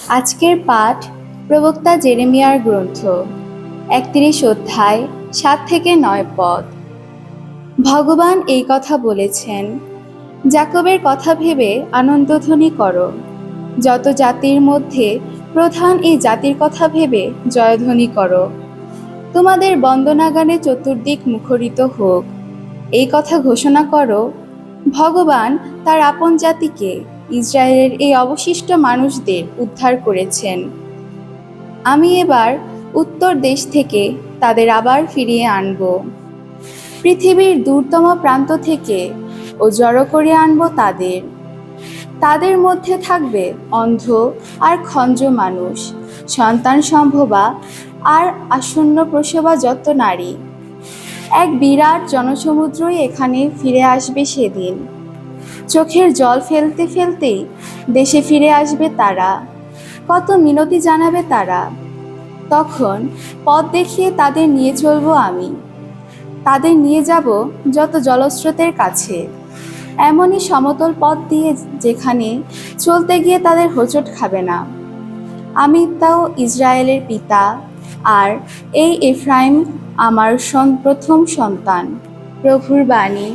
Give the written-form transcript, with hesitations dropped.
আজকের পাঠ প্রবক্তা জেরেমিয়ার গ্রন্থ ৩১ অধ্যায় ৭ থেকে ৯ পদ। ভগবান এই কথা বলেছেন, যাকবের কথা ভেবে আনন্দধ্বনি করো, যত জাতির মধ্যে প্রধান এই জাতির কথা ভেবে জয়ধ্বনি করো। তোমাদের বন্দনাগানে চতুর্দিক মুখরিত হোক, এই কথা ঘোষণা করো, ভগবান তার আপন জাতিকে, ইসরায়েলের এই অবশিষ্ট মানুষদের উদ্ধার করেছেন। আমি এবার উত্তর দেশ থেকে তাদের আবার ফিরিয়ে আনব, পৃথিবীর দূরতম প্রান্ত থেকে ও জড়ো করে আনব তাদের। তাদের মধ্যে থাকবে অন্ধ আর খঞ্জ মানুষ, সন্তান সম্ভবা আর আসন্ন প্রসবা যত নারী। এক বিরাট জনসমুদ্রই এখানে ফিরে আসবে সেদিন। চোখের জল ফেলতে ফেলতেই দেশে ফিরে আসবে তারা, কত মিনতি জানাবে তারা। তখন পথ দেখিয়ে তাদের নিয়ে চলবো আমি, তাদের নিয়ে যাব যত জলস্রোতের কাছে, এমনই সমতল পথ দিয়ে যেখানে চলতে গিয়ে তাদের হোঁচট খাবে না। আমি তাও ইসরায়েলের পিতা, আর এই এফরাইম আমার প্রথম সন্তান। প্রভুর বাণী।